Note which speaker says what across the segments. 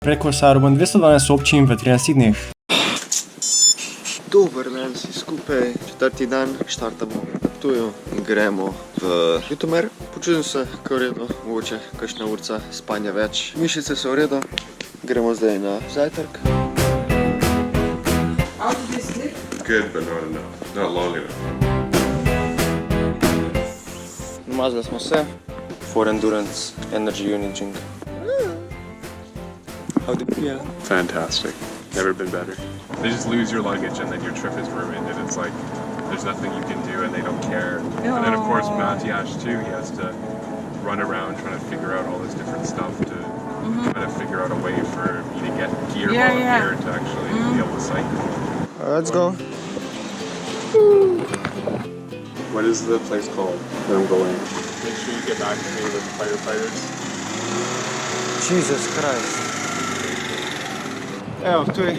Speaker 1: Prekolesaril bom 212 občin v 13 dneh.
Speaker 2: Dober dan, vsi skupaj, 4. dan, štartamo na Ptuju in gremo v Ljutomer. Počutim se, kaj v redu, mogoče kakšna urca spanja več. Mišice so v redu, gremo zdaj na zajtrk.
Speaker 3: How did you sleep?
Speaker 4: Good, but not enough. Not long enough.
Speaker 2: Namazali smo se. For Endurance Energy Unit Drink. How did you feel?
Speaker 4: Fantastic. Never been better. They just lose your luggage and then your trip is ruined and it's like there's nothing you can do and they don't care. And then of course Matjaž too, he has to run around trying to figure out all this different stuff to try to figure out a way for me to get gear while I'm here to actually be able to cycle.
Speaker 2: Let's go.
Speaker 4: What is the place called where I'm going? Make sure you get back to me with the firefighters.
Speaker 2: Jesus Christ. Evo, Ptuj.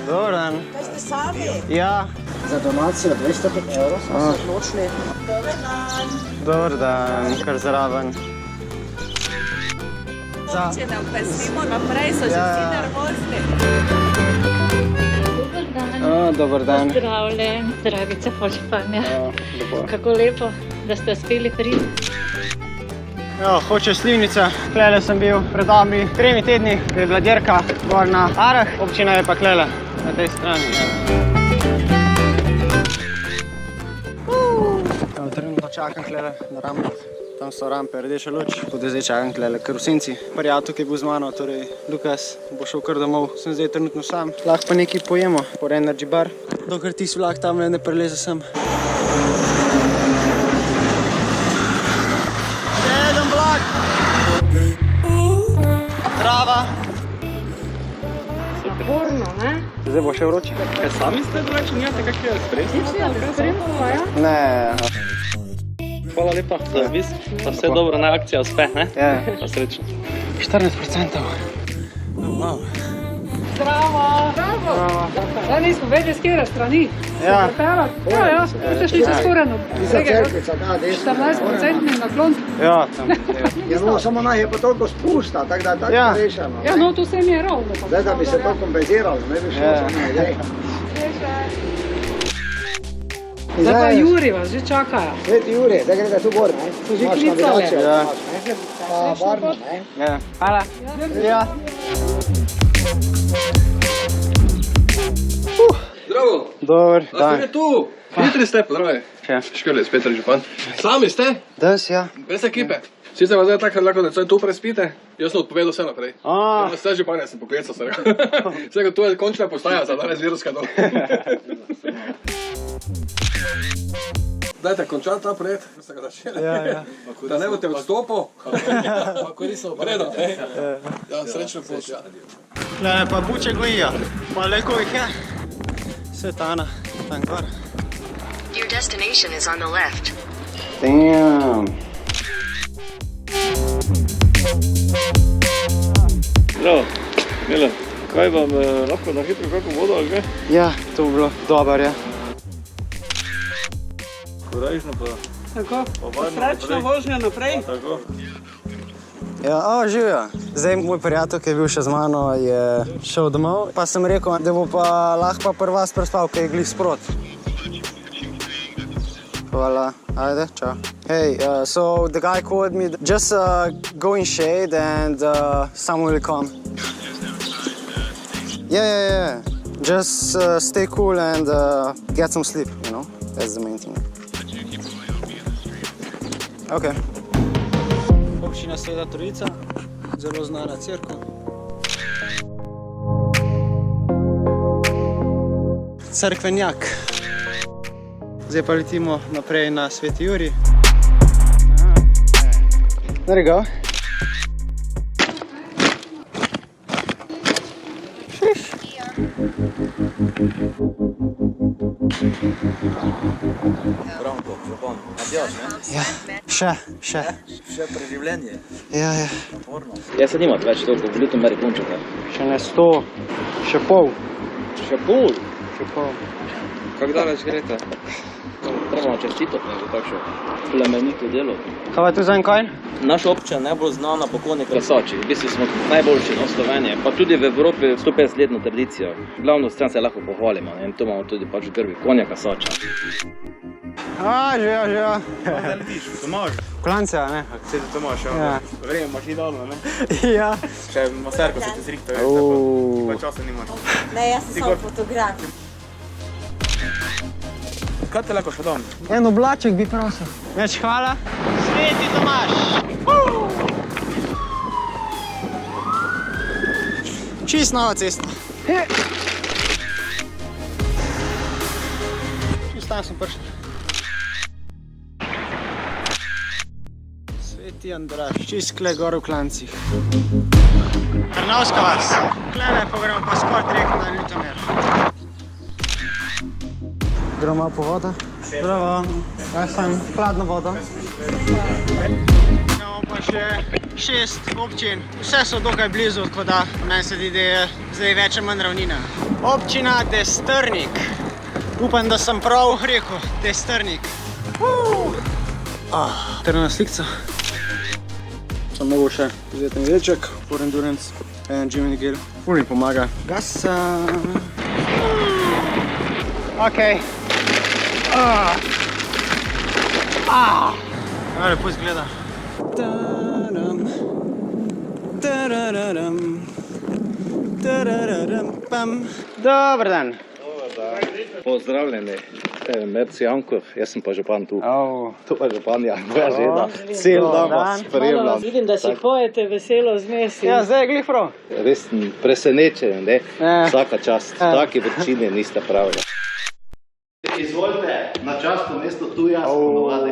Speaker 2: Dobar dan.
Speaker 3: Kaj ste sami?
Speaker 2: Ja.
Speaker 5: Za donacijo 205 € smo se odločili.
Speaker 3: Dober dan.
Speaker 2: Dobar dan, kar zraven.
Speaker 3: Občinam pa svimo naprej, so že vsi nervozni.
Speaker 2: Dobar dan.
Speaker 6: Pozdravljen, Dragica Počepanja. Kako lepo, da ste uspeli priti.
Speaker 2: Evo, hoče slivnica. Klele sem bil pred dobri 3 tedni, ko je bila dirka gor na Arah. Občina je pa klele na tej strani. Trenutno čakam klele na rampe. Tam so rampe, rdeča luč. Tudi zdaj čakam klele, ker v senci. Prijatelj, ki je bil z mano, torej Lukas, bo šel kar domov. Sem zdaj trenutno sam. Lahko pa nekaj pojemo, po Energy bar. Dokler tisti vlak tam ne preleze sem. Trava.
Speaker 6: Zaporno, ne?
Speaker 2: Zdaj bo še vroče.
Speaker 7: Kaj sami ste drugače, nimate kakve spremstva?
Speaker 2: Ne.
Speaker 7: Hvala lepa za obisk, pa vse dobro, naj akcija uspe, ne?
Speaker 2: Ja.
Speaker 7: Pa srečno.
Speaker 2: 14%. Wow.
Speaker 8: Zdravo! Ja, nismo vedeli, s kjere strani.
Speaker 2: Ja.
Speaker 8: Ja, ste šli čez Korenom.
Speaker 5: Za cerkvica, da, desno.
Speaker 8: 14% naklon.
Speaker 2: Ja, tam.
Speaker 5: Ja, no, samo naj je pa toliko spusta, tako da je tako
Speaker 2: Ja.
Speaker 5: rešeno.
Speaker 8: Ja, no, tu se mi je ravno.
Speaker 5: Zdaj, da bi se to kompenziralo, ne bi šlo
Speaker 2: Ja.
Speaker 5: samo na idej.
Speaker 8: Zdaj pa Juri vas že čakajo.
Speaker 5: Sveti Juri, zdaj grede tu gor, ne?
Speaker 8: So že
Speaker 5: Imaš
Speaker 8: klicali.
Speaker 5: navigacijo,
Speaker 2: Ja.
Speaker 5: imaš, ne? Pa varno, ne?
Speaker 2: Ja. Hvala. Ja.
Speaker 7: Zdravo!
Speaker 2: Dobar dan.
Speaker 7: Ste tu? Hitri ste, pozdravaj.
Speaker 2: Ja.
Speaker 7: Škrlec, Petar Župan. Sami ste?
Speaker 2: Des, ja.
Speaker 7: Brez ekipe. Sicer vas zdaj tako lahko, da se tu prespite. Jaz sem odpovedal vse naprej. Vse županja sem poklical, se rekel. Vsega, tu je končna postaja za danes virska dol. Dajte, končati ta projekt, ko ste ga začeli.
Speaker 2: Ja.
Speaker 7: Da ne boste odstopil. Pa koristil vredo. Ja, srečno pot, ja.
Speaker 2: Ne, pa buče gojijo. Pa leko jih je. Svetana, tam gor.
Speaker 9: Your destination is on the left.
Speaker 2: Damn.
Speaker 7: Zdravo, Milan. Kaj vam lahko na hitro kako vodo ali kaj?
Speaker 2: Ja, to bi bilo dober, ja.
Speaker 7: Korajžno pa.
Speaker 8: Tako,
Speaker 7: varno
Speaker 8: srečno vožnjo naprej.
Speaker 7: Tako.
Speaker 2: Ja, živijo. Zdaj moj prijatelj, ki je bil še z mano, je šel domov. Pa sem rekel, da bo pa lahko pri vas prespal, ker je glih sprot. Hvala. Ajde, čau. Hey, so the guy called me, just go in shade and someone will come. Yeah. Just stay cool and get some sleep, you know? That's the main thing. Okay. Občina Sveta Trojica, zelo znana cerkev. Cerkvenjak. Zdaj pa letimo naprej na Sveti Jurij. There you go.
Speaker 10: Branko, Župan, Matjaž, ne?
Speaker 2: Ja, še.
Speaker 10: Še preživljenje.
Speaker 2: Ja.
Speaker 7: Jaz se nimate več toliko, v Ljutomeri končate.
Speaker 2: Še ne 100, še pol.
Speaker 7: Še pol?
Speaker 2: Še pol.
Speaker 7: Kako daleč greste?
Speaker 10: Moramo čestitati za takšno plemenito delo.
Speaker 2: Kaj pa tu za en kajn?
Speaker 10: Naš občan najbolj znana pokojni krasači. V bistvu smo najboljši na Sloveniji, pa tudi v Evropi 150-letno tradicijo. Glavno stran se lahko pohvalimo in to imamo tudi pač v krvi, konja kasača.
Speaker 2: Živijo.
Speaker 7: Tomaž.
Speaker 2: Klance, ne?
Speaker 7: Akcent Tomaž,
Speaker 2: Ja.
Speaker 7: Vreme imaš idealno, ne?
Speaker 2: Ja.
Speaker 7: Še maserko se ti zrihta, pa časa nimaš.
Speaker 3: Ne, jaz sem samo fotograf.
Speaker 7: Kaj te lahko še dam?
Speaker 2: En oblaček bi prosil. Več hvala. Sveti Tomaž. Čist nova cesta. Čist tam sem prišel. Sveti Andraž, čist kle gor v Klancih. Trnavska vas. Klene pa gremo pa skor trek na Ljutomer. Gremo malo po vodo. Bravo. Jaz sem hladno vodo. Imamo pa še 6 občin. Vse so dokaj blizu, tako da meni se zdi, da je zdaj več ali manj ravnina. Občina Destrnik. Upam, da sem prav rekel. Destrnik. Ter na slikca. Sem mogel še vzeti en delček, for endurance, en Jimmy Gale. Ful mi pomaga. Gasa. Okej. Lepo izgleda. Dobar dan.
Speaker 10: Pozdravljeni, Merci Jankov, jaz sem pa župan tu.
Speaker 2: Oh.
Speaker 10: To pa županja, moja žena. Cel dan vas spremljam.
Speaker 6: Vidim, da si pojete veselo zmes.
Speaker 2: Ja, zdaj je glih prav.
Speaker 10: Res sem presenečen, ne? Vsaka čast, v taki vročini niste pravi. Izvolite, na častno mesto tu jaz ponovadi.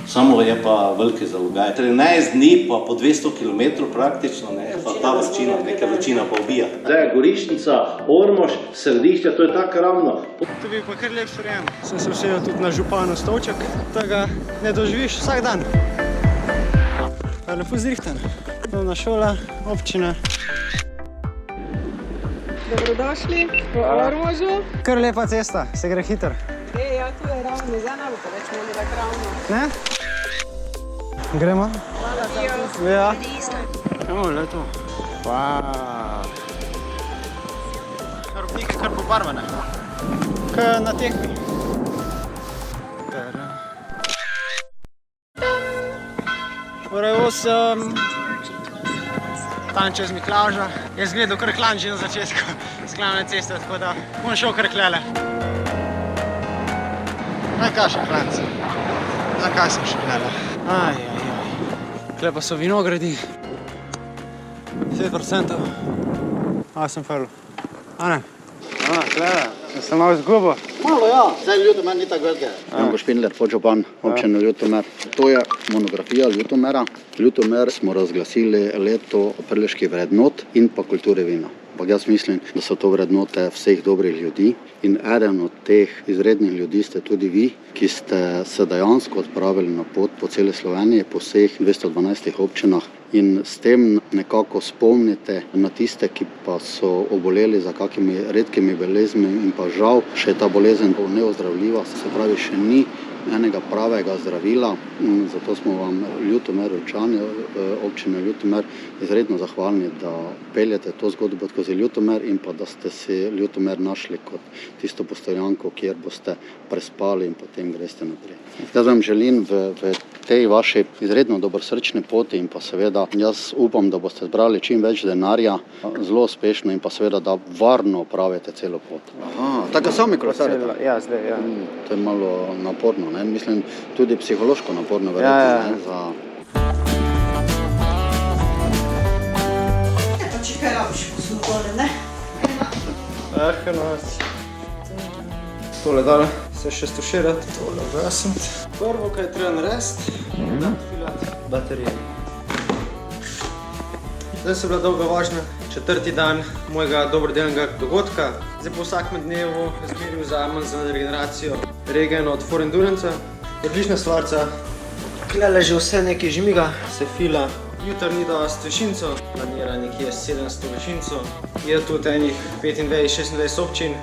Speaker 10: Samo je pa veliki zalogaj. 13 dni pa po 200 km praktično, ne, pa ta vročina, neka vročina pa ubija. Zdaj je Gorišnica, Ormož, Središče, to je tako ravno.
Speaker 2: To bi pa kar lep sprejem. Sem se usedel tudi na županu stolček, da ga ne doživiš vsak dan. Pa lepo zrihtan. Novna šola, občina.
Speaker 8: Dobrodošli v Ormožu.
Speaker 2: Kar lepa cesta, se gre hitro.
Speaker 8: Ja, tu je ravno, zdaj ne bo pa več imeli tako ravno.
Speaker 2: Ne? Gremo?
Speaker 8: Hvala.
Speaker 2: Ja. Leto. Robnike kar pobarvane. Kaj na tehni. Torej 8. Tam čez Miklavža. Jaz gledal kar Klanč že na začetku z glavne ceste, tako da bom šel kar klele. Najkašen Klanc. Zakaj sem še klele? Kle pa so vinogradi. 10%. Sem fejl. Ne? Klele. Sem malo izgubil.
Speaker 5: Malo ja, zdaj Ljutomer ni tako velike. Janko Špindler, podžupan občine Ljutomer. To je monografija Ljutomera. Ljutomer smo razglasili leto prleških vrednot in pa kulture vina. Ampak jaz mislim, da so to vrednote vseh dobrih ljudi in eden od teh izrednih ljudi ste tudi vi, ki ste se dejansko odpravili na pot po celi Sloveniji, po vseh 212 občinah in s tem nekako spomnite na tiste, ki pa so oboleli za kakimi redkimi boleznimi in pa žal še ta bolezen neozdravljiva, se pravi še ni enega pravega zdravila. Zato smo vam Ljutomerovčani, občine Ljutomer, izredno zahvalni, da peljete to zgodbo skozi Ljutomer in pa da ste si Ljutomer našli kot tisto postojanko, kjer boste prespali in potem greste naprej. Jaz vam želim v tej vaši izredno dobrosrčni poti in pa seveda jaz upam, da boste zbrali čim več denarja, zelo uspešno in pa seveda, da varno opravite celo pot. Tako sami kolesarite?
Speaker 2: Ja, zdaj, ja.
Speaker 5: To je malo naporno, ne? Mislim, tudi psihološko naporno verjetno, ne? Za...
Speaker 3: Pa če kaj rabiš, ko smo gole, ne?
Speaker 2: Noč. Tole dole se še stuširati, tole ugasniti. Prvo, kaj je treba narediti, da filati baterije. Zdaj so bila dolga vožnja, 4. dan mojega dobrodelnega dogodka. Zdaj po vsakem dnevu zmeri vzamem za regeneracijo regen od For Endurance. Odlična stvarca. Klele že vse nekaj žmiga, se fila. Jutr ni dosti višincev, planira nekje 700 višincev. Je tudi enih 25-26 občin.